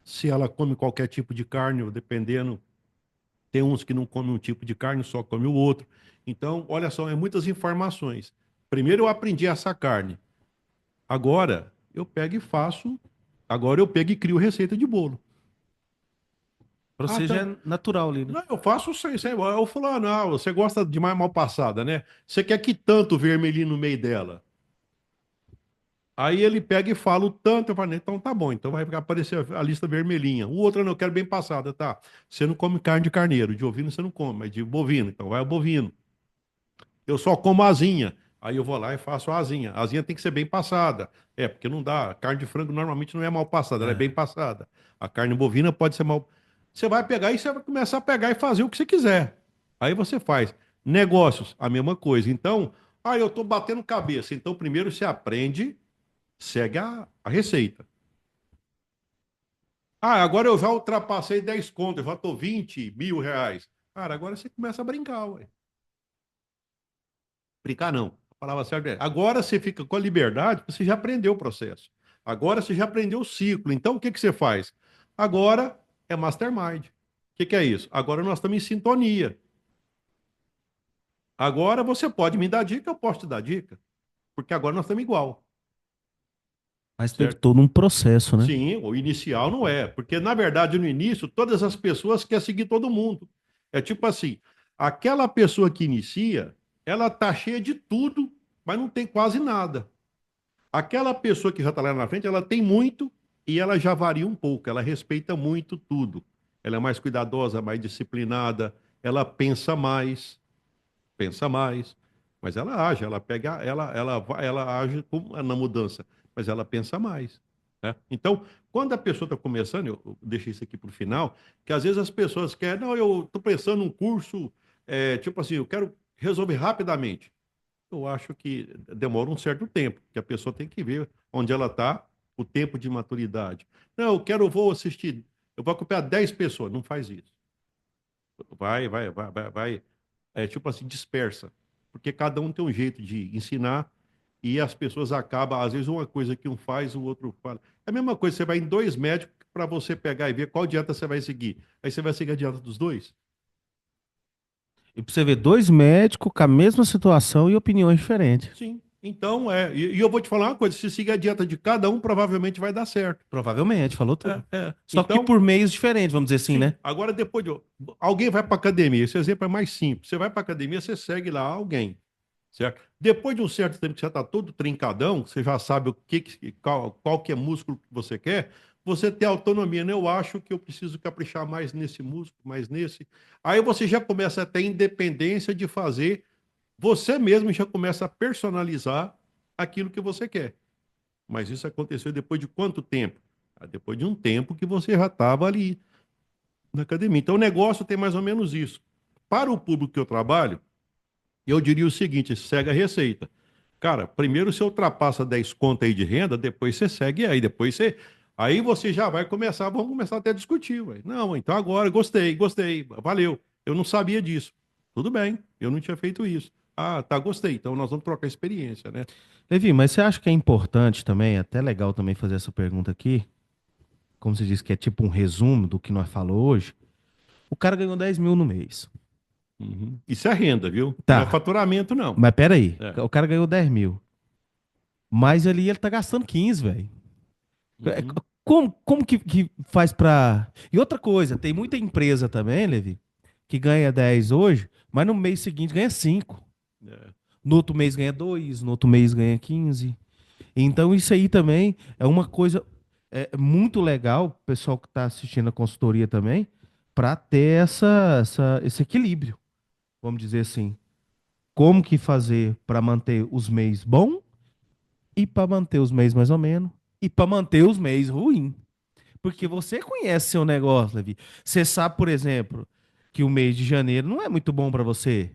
se ela come qualquer tipo de carne, ou dependendo, tem uns que não comem um tipo de carne, só come o outro. Então, olha só, é muitas informações. Primeiro eu aprendi essa carne. Agora eu pego e faço. Agora eu pego e crio receita de bolo. Pra Ah, você já tá. é natural ali, né? Não, eu faço sem. Eu falo, ah, não, você gosta de mais mal passada, né? Você quer que tanto vermelhinho no meio dela? Aí ele pega e fala o tanto, eu falo, então tá bom, então vai aparecer a lista vermelhinha. O outro, não, eu quero bem passada, tá? Você não come carne de carneiro, de ovino você não come, mas de bovino, então vai o bovino. Eu só como asinha. Aí eu vou lá e faço a asinha. A asinha tem que ser bem passada. É, porque não dá. A carne de frango normalmente não é mal passada, ela é É. bem passada. A carne bovina pode ser mal. Você vai pegar e você vai começar a pegar e fazer o que você quiser. Aí você faz. Negócios, a mesma coisa. Então, eu tô batendo cabeça. Então, primeiro você aprende, segue a receita. Ah, agora eu já ultrapassei 10 contas, eu já tô 20 mil reais. Cara, agora você começa a brincar, ué. Brincar não. A palavra certa é. Agora você fica com a liberdade, você já aprendeu o processo. Agora você já aprendeu o ciclo. Então o que você faz? Agora é mastermind. O que é isso? Agora nós estamos em sintonia. Agora você pode me dar dica, eu posso te dar dica. Porque agora nós estamos igual. Mas tem Certo? todo um processo, né? Sim, o inicial não é. Porque, na verdade, no início, todas as pessoas querem seguir todo mundo. É tipo assim: aquela pessoa que inicia, ela tá cheia de tudo, mas não tem quase nada. Aquela pessoa que já está lá na frente, ela tem muito, e ela já varia um pouco, ela respeita muito tudo. Ela é mais cuidadosa, mais disciplinada, ela pensa mais, mas ela age, ela pega, ela age na mudança, mas ela pensa mais, né? Então, quando a pessoa está começando, eu deixei isso aqui para o final, que às vezes as pessoas querem, não, eu estou pensando num curso, tipo assim, eu quero resolver rapidamente. Eu acho que demora um certo tempo, que a pessoa tem que ver onde ela está, o tempo de maturidade. Não, vou assistir, eu vou acompanhar 10 pessoas. Não faz isso. Vai. É tipo assim, dispersa. Porque cada um tem um jeito de ensinar e as pessoas acabam, às vezes, uma coisa que um faz, o outro fala. É a mesma coisa, você vai em dois médicos para você pegar e ver qual dieta você vai seguir. Aí você vai seguir a dieta dos dois? E pra você ver, dois médicos com a mesma situação e opiniões diferentes. Sim. Então, e eu vou te falar uma coisa: se seguir a dieta de cada um, provavelmente vai dar certo. Provavelmente, falou tudo. Só que Então, por meios diferentes, vamos dizer assim, sim. né? Agora, depois de. Alguém vai para academia. Esse exemplo é mais simples. Você vai para academia, você segue lá alguém. Certo? Depois de um certo tempo que você está todo trincadão, você já sabe qual que é músculo que você quer, você tem autonomia, né? Eu acho que eu preciso caprichar mais nesse músculo, mais nesse. Aí você já começa a ter independência de fazer, você mesmo já começa a personalizar aquilo que você quer. Mas isso aconteceu depois de quanto tempo? Depois de um tempo que você já estava ali na academia. Então o negócio tem mais ou menos isso. Para o público que eu trabalho, eu diria o seguinte: segue a receita. Cara, primeiro você ultrapassa 10 contas aí de renda, depois você segue aí, depois você. Aí você já vai começar, vamos começar até a discutir, ué. Não, então agora, gostei, valeu. Eu não sabia disso. Tudo bem, eu não tinha feito isso. Ah, tá, gostei. Então nós vamos trocar experiência, né? Levi, mas você acha que é importante também, é até legal também fazer essa pergunta aqui, como você disse que é tipo um resumo do que nós falou hoje. O cara ganhou 10 mil no mês. Uhum. Isso é renda, viu? Não é Tá, faturamento, não. mas peraí, É. o cara ganhou 10 mil. Mas ali ele tá gastando 15, velho. Uhum. Como que faz pra. E outra coisa, tem muita empresa também, Levi, que ganha 10 hoje, mas no mês seguinte ganha 5. É. No outro mês ganha 2, no outro mês ganha 15. Então isso aí também é uma coisa muito legal, o pessoal que está assistindo a consultoria também, para ter esse equilíbrio, vamos dizer assim. Como que fazer para manter os mês bom e para manter os mês mais ou menos e para manter os mês ruim. Porque Sim. você conhece seu negócio, Levi. Você sabe, por exemplo, que o mês de janeiro não é muito bom para você,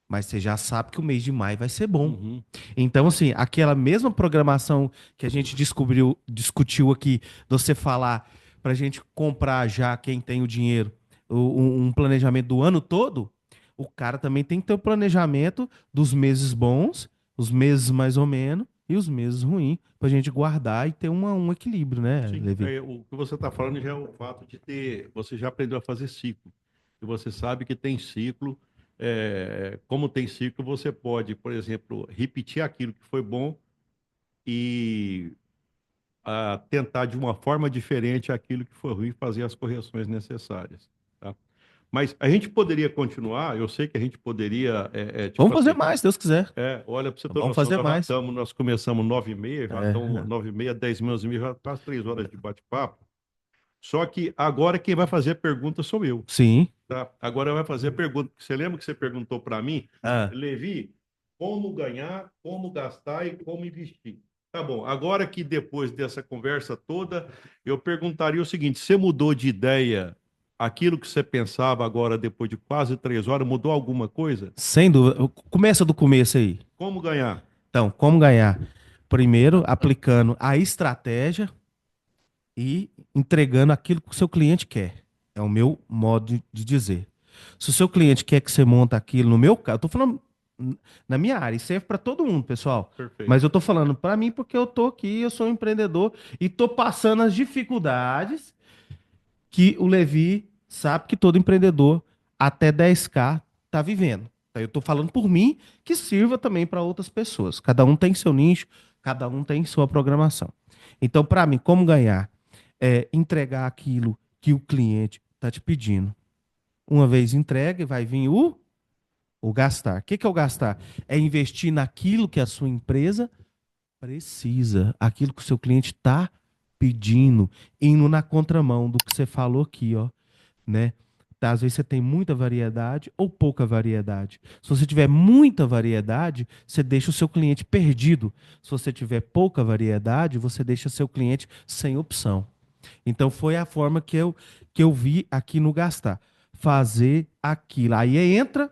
mas você já sabe que o mês de maio vai ser bom. Uhum. Então, assim, aquela mesma programação que a gente discutiu aqui, de você falar para a gente comprar já, quem tem o dinheiro, um planejamento do ano todo, o cara também tem que ter o planejamento dos meses bons, os meses mais ou menos e os meses ruins, para a gente guardar e ter um equilíbrio, né, Sim, Levi? o que você está falando já é o fato de ter, você já aprendeu a fazer ciclo. E você sabe que tem ciclo. Como tem ciclo, você pode, por exemplo, repetir aquilo que foi bom e tentar de uma forma diferente aquilo que foi ruim, fazer as correções necessárias. Tá? Mas a gente poderia continuar, eu sei que a gente poderia, tipo Vamos fazer assim, mais, se Deus quiser. olha, para você ter Vamos noção, fazer mais. nós começamos 9h30, já estamos É, 9h30, 10 minutos, já quase 3 horas de bate-papo. Só que agora quem vai fazer a pergunta sou eu, sim. tá? Agora vai fazer a pergunta. Você lembra que você perguntou para mim, Ah, Levi, como ganhar, como gastar e como investir? Tá bom. Agora que depois dessa conversa toda, eu perguntaria o seguinte: você mudou de ideia? Aquilo que você pensava agora, depois de quase 3 horas, mudou alguma coisa? sem dúvida. Começa do começo aí. Como ganhar? Então, como ganhar? Primeiro, aplicando a estratégia e entregando aquilo que o seu cliente quer. É o meu modo de dizer. Se o seu cliente quer que você monte aquilo, no meu caso, eu tô falando na minha área, isso serve para todo mundo, pessoal. Perfeito. Mas eu tô falando para mim porque eu tô aqui, eu sou um empreendedor e tô passando as dificuldades que o Levi sabe que todo empreendedor até 10K está vivendo. Então, eu estou falando por mim, que sirva também para outras pessoas. Cada um tem seu nicho, cada um tem sua programação. Então, para mim, como ganhar? É entregar aquilo que o cliente está te pedindo. Uma vez entregue, vai vir o gastar. O que é o gastar? É investir naquilo que a sua empresa precisa, aquilo que o seu cliente está pedindo, indo na contramão do que você falou aqui, ó, né? Tá, às vezes você tem muita variedade ou pouca variedade. Se você tiver muita variedade, você deixa o seu cliente perdido. Se você tiver pouca variedade, você deixa seu cliente sem opção. Então foi a forma que eu vi aqui no Gastar. Fazer aquilo. Aí entra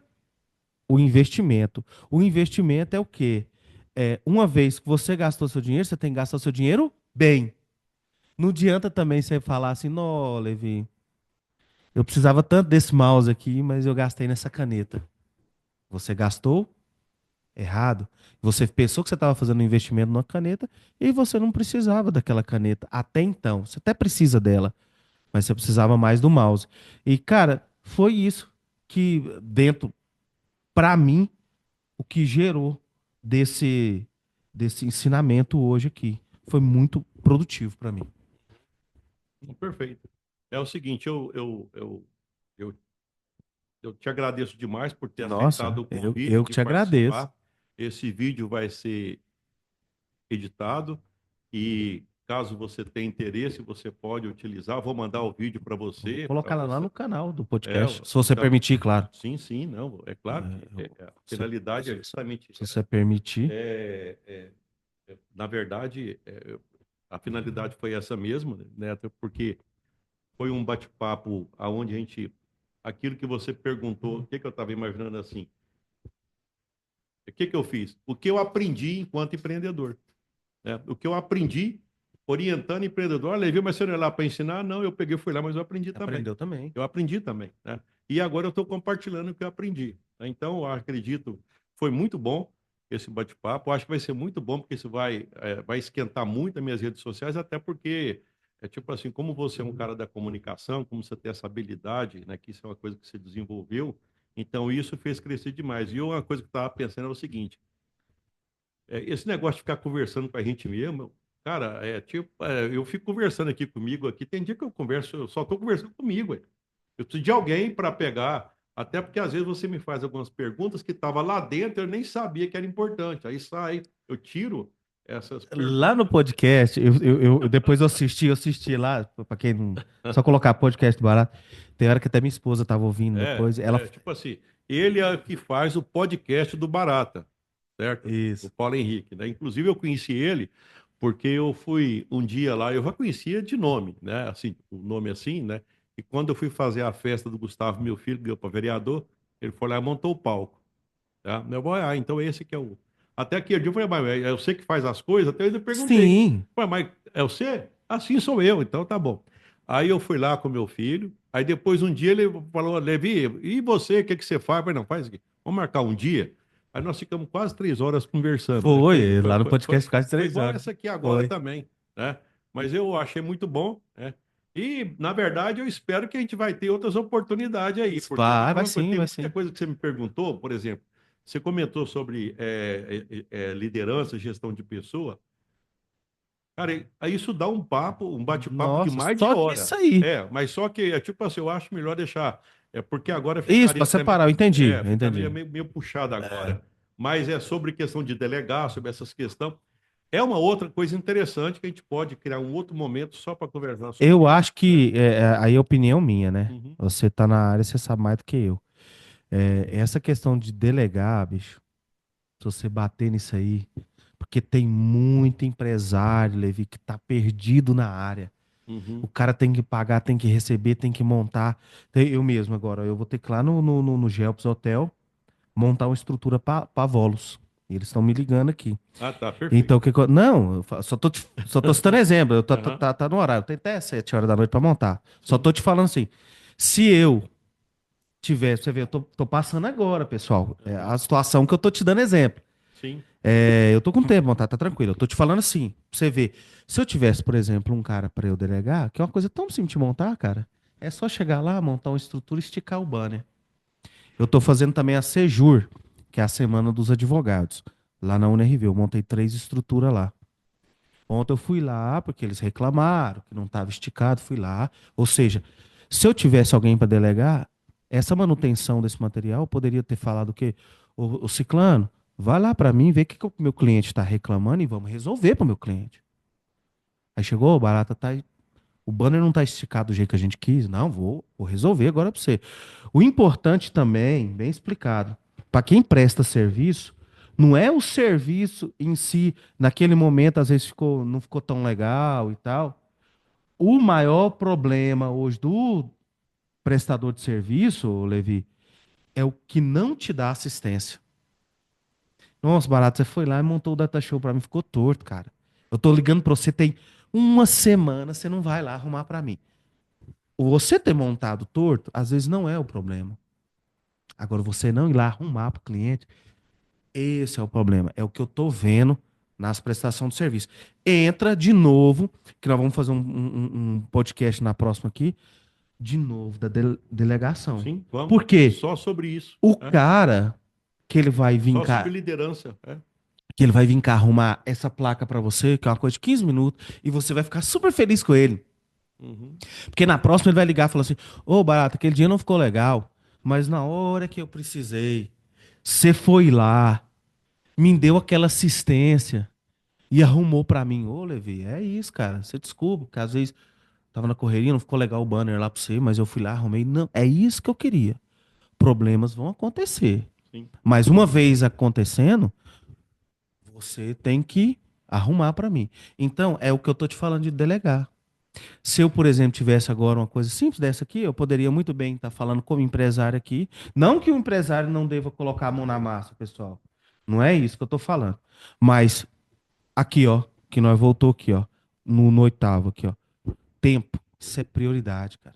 o investimento. O investimento é o quê? Uma vez que você gastou seu dinheiro, você tem que gastar seu dinheiro bem. Não adianta também você falar assim, não, Levi, eu precisava tanto desse mouse aqui, mas eu gastei nessa caneta. Você gastou errado. Você pensou que você estava fazendo um investimento numa caneta e você não precisava daquela caneta até então. Você até precisa dela, mas você precisava mais do mouse. E, cara, foi isso que, para mim, o que gerou desse, desse ensinamento hoje aqui. Foi muito produtivo para mim. Perfeito. É o seguinte, eu, eu te agradeço demais por ter aceitado Nossa, o convite eu que de te agradeço. participar. Esse vídeo vai ser editado e caso você tenha interesse, você pode utilizar. Vou mandar o vídeo para Vou você, colocar lá no canal do É, podcast, se você então, permitir, claro. sim, sim, não, é claro que a Se, finalidade é justamente se você permitir. é, é, na verdade, a finalidade foi essa mesmo, né? Até porque foi um bate-papo aonde a gente, aquilo que você perguntou, o que que eu estava imaginando assim, o que que eu fiz? O que eu aprendi enquanto empreendedor, né? O que eu aprendi orientando empreendedor. Olha, viu, mas você não é lá para ensinar? Não, eu peguei, fui lá, mas eu aprendi também. Aprendeu também. Eu aprendi também, né? E agora eu estou compartilhando o que eu aprendi, né? Então, eu acredito, foi muito bom esse bate-papo. Acho que vai ser muito bom, porque isso vai esquentar muito as minhas redes sociais, até porque é tipo assim, como você é um cara da comunicação, como você tem essa habilidade, né? Que isso é uma coisa que você desenvolveu, então isso fez crescer demais. E uma coisa que eu estava pensando é o seguinte: esse negócio de ficar conversando com a gente mesmo, cara, eu fico conversando aqui comigo aqui, tem dia que eu converso, eu só estou conversando comigo, ué. Eu preciso de alguém para pegar, até porque às vezes você me faz algumas perguntas que estava lá dentro, eu nem sabia que era importante. Aí sai, eu tiro essas Lá no perguntas. podcast, depois eu assisti lá, para quem não. Só colocar podcast barato. Tem hora que até minha esposa tava ouvindo depois. Ela. Tipo assim, ele é o que faz o podcast do Barata, certo? O Isso. Paulo Henrique, né? Inclusive eu conheci ele porque eu fui um dia lá, eu já conhecia de nome, né? Assim, o nome assim, né? E quando eu fui fazer a festa do Gustavo, meu filho, que deu para vereador, ele foi lá e montou o palco. Tá? Eu vou, então esse que é o. Até aquele dia eu falei, mas é você que faz as coisas? Até eu perguntei. Sim. Falei, mas é você? Assim sou eu, então tá bom. Aí eu fui lá com meu filho. Aí depois um dia ele falou, Levi, e você, o que que você faz? Eu falei, não, faz aqui. Vamos marcar um dia. Aí nós ficamos quase 3 horas conversando, né? Foi. Lá no podcast quase Foi três igual horas. essa aqui agora Foi. também, né? Mas eu achei muito bom, né? E, na verdade, eu espero que a gente vai ter outras oportunidades aí, porque eu vou Vai, falar vai uma coisa, sim, tem vai muita sim. coisa que você me perguntou, por exemplo, você comentou sobre liderança, gestão de pessoa. Cara, aí isso dá um papo, um bate-papo de Nossa, mais de só hora. disso aí. Mas só que, tipo assim, eu acho melhor deixar. Porque agora Isso, ficaria para até. separar, eu entendi, eu Ficaria entendi. meio puxado agora. Mas é sobre questão de delegar, sobre essas questões. É uma outra coisa interessante que a gente pode criar um outro momento só para conversar sobre Eu isso, acho né? que, aí é opinião minha, né? Uhum, Você tá na área, você sabe mais do que eu. Essa questão de delegar, bicho, se você bater nisso aí, porque tem muito empresário, Levi, que tá perdido na área. O uhum. cara tem que pagar, tem que receber, tem que montar. Eu mesmo agora, eu vou ter que ir lá no Gelps Hotel montar uma estrutura para volos. E eles estão me ligando aqui. Ah, tá, perfeito. Então, não, só tô citando exemplo. Aham, Tá no horário. Tem até 7 horas da noite para montar. Só sim. tô te falando assim. Se eu tivesse, você vê, tô passando agora, pessoal. É Aham, a situação que eu tô te dando exemplo. sim. Eu tô com tempo, tá tranquilo. Eu tô te falando assim, pra você ver. Se eu tivesse, por exemplo, um cara para eu delegar, que é uma coisa tão simples de montar, cara, é só chegar lá, montar uma estrutura e esticar o banner. Eu tô fazendo também a Sejur, que é a Semana dos Advogados, lá na UNRV. Eu montei 3 estruturas lá. Ontem eu fui lá porque eles reclamaram que não estava esticado, fui lá. Ou seja, se eu tivesse alguém para delegar, essa manutenção desse material, eu poderia ter falado o quê? O Ciclano, vai lá para mim, vê o que o meu cliente está reclamando e vamos resolver para o meu cliente. Aí chegou, barata, tá, o banner não tá esticado do jeito que a gente quis. Não, vou resolver agora pra você. O importante também, bem explicado, para quem presta serviço, não é o serviço em si, naquele momento às vezes não ficou tão legal e tal. O maior problema hoje do prestador de serviço, ô Levi, é o que não te dá assistência. Nossa, barato, você foi lá e montou o data show pra mim, ficou torto, cara. Eu tô ligando pra você tem uma semana, você não vai lá arrumar pra mim. Você ter montado torto, às vezes não é o problema. Agora, você não ir lá arrumar pro cliente, esse é o problema. É o que eu tô vendo nas prestações de serviço. Entra de novo, que nós vamos fazer um podcast na próxima aqui, de novo, da delegação. Sim, vamos. Por quê? Só sobre isso. O Né? cara que ele vai vir Só sobre cá, liderança. É. que ele vai vir cá arrumar essa placa pra você, que é uma coisa de 15 minutos, e você vai ficar super feliz com ele. Uhum. Porque na próxima ele vai ligar e falar assim: Ô, Barata, aquele dia não ficou legal, mas na hora que eu precisei, você foi lá, me deu aquela assistência e arrumou pra mim. Ô, Levi, é isso, cara. Você desculpa, porque às vezes tava na correria, não ficou legal o banner lá pra você, mas eu fui lá, arrumei. Não, é isso que eu queria. Problemas vão acontecer. Sim. Mas uma vez acontecendo, você tem que arrumar pra mim. Então, é o que eu tô te falando de delegar. Se eu, por exemplo, tivesse agora uma coisa simples dessa aqui, eu poderia muito bem estar falando como empresário aqui. Não que o empresário não deva colocar a mão na massa, pessoal. Não é isso que eu estou falando. Mas aqui, ó, que nós voltou aqui, ó, no oitavo aqui, ó. Tempo, isso é prioridade, cara.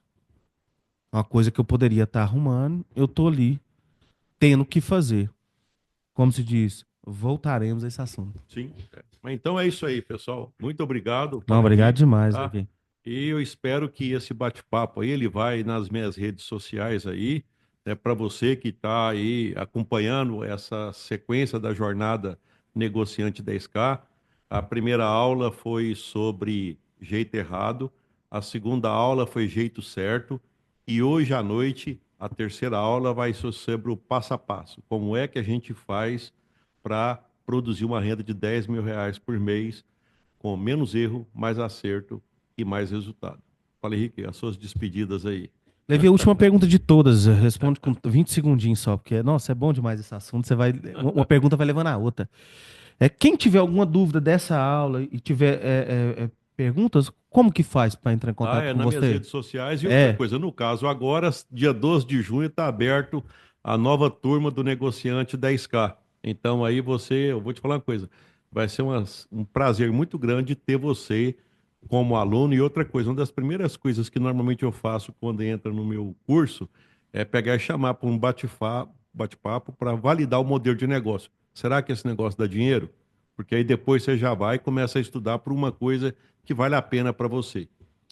Uma coisa que eu poderia estar arrumando, eu tô ali tendo que fazer. Como se diz, voltaremos a esse assunto. Sim. É. Mas então é isso aí, pessoal. Muito obrigado, Não, obrigado Pallegrini, demais, tá? aqui. E eu espero que esse bate-papo aí, ele vai nas minhas redes sociais aí, né, para você que está aí acompanhando essa sequência da jornada negociante 10K. A primeira aula foi sobre jeito errado, a segunda aula foi jeito certo, e hoje à noite a terceira aula vai ser sobre o passo a passo. Como é que a gente faz para produzir uma renda de R$ 10.000 por mês, com menos erro, mais acerto e mais resultado. Fala, Henrique, as suas despedidas aí. Levi, a última pergunta de todas. Responde com 20 segundinhos só, porque, nossa, é bom demais esse assunto. Você vai, uma pergunta vai levando a outra. Quem tiver alguma dúvida dessa aula e tiver perguntas, como que faz para entrar em Ah, contato é com nas minhas você? redes sociais. E outra É, coisa, no caso, agora, dia 12 de junho, está aberto a nova turma do Negociante 10K. Então, aí você, eu vou te falar uma coisa, vai ser um prazer muito grande ter você como aluno. E outra coisa, uma das primeiras coisas que normalmente eu faço quando entra no meu curso é pegar e chamar para um bate-papo para validar o modelo de negócio. Será que esse negócio dá dinheiro? Porque aí depois você já vai e começa a estudar por uma coisa que vale a pena para você.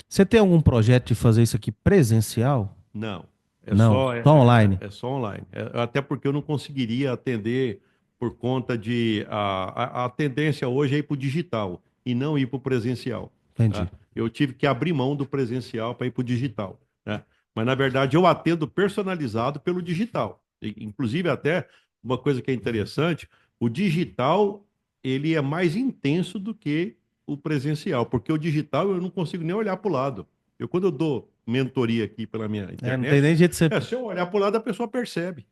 você tem algum projeto de fazer isso aqui presencial? Não, Não, só online. é só online. Até porque eu não conseguiria atender por conta de a tendência hoje é ir para o digital e não ir para o presencial. Tá? Entendi. Eu tive que abrir mão do presencial para ir para o digital. Né? Mas na verdade eu atendo personalizado pelo digital. Inclusive até uma coisa que é interessante, o digital ele é mais intenso do que o presencial, porque o digital eu não consigo nem olhar para o lado. Quando eu dou mentoria aqui pela minha Não tem internet, nem jeito de você. se eu olhar para o lado, a pessoa percebe.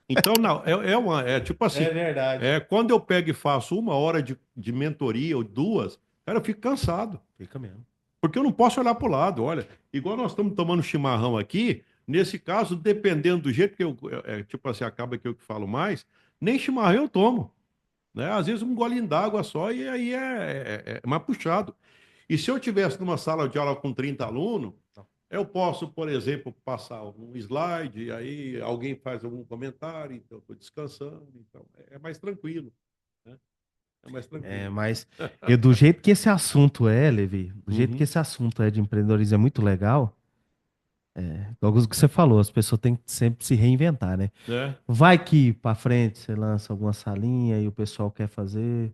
Então, não, é tipo assim, É verdade. quando eu pego e faço uma hora de mentoria ou duas, cara, eu fico cansado, Fica mesmo. porque eu não posso olhar para o lado. Olha, igual nós estamos tomando chimarrão aqui, nesse caso, dependendo do jeito que tipo assim, acaba que eu que falo mais, nem chimarrão eu tomo. Né? Às vezes um golinho d'água só e aí é mais puxado. E se eu tivesse numa sala de aula com 30 alunos, eu posso, por exemplo, passar um slide, aí alguém faz algum comentário, então eu estou descansando, então é mais tranquilo, né? É mais tranquilo. Mas do jeito que esse assunto é, Levi, do jeito que Uhum. esse assunto é de empreendedorismo é muito legal, logo o que você falou, as pessoas têm que sempre se reinventar, né? É, Vai que para frente você lança alguma salinha e o pessoal quer fazer.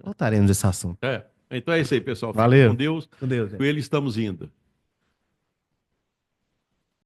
Voltaremos a esse assunto. é. Então é isso aí, pessoal. Fique com Valeu. Deus. Com Deus, Com gente. ele estamos indo.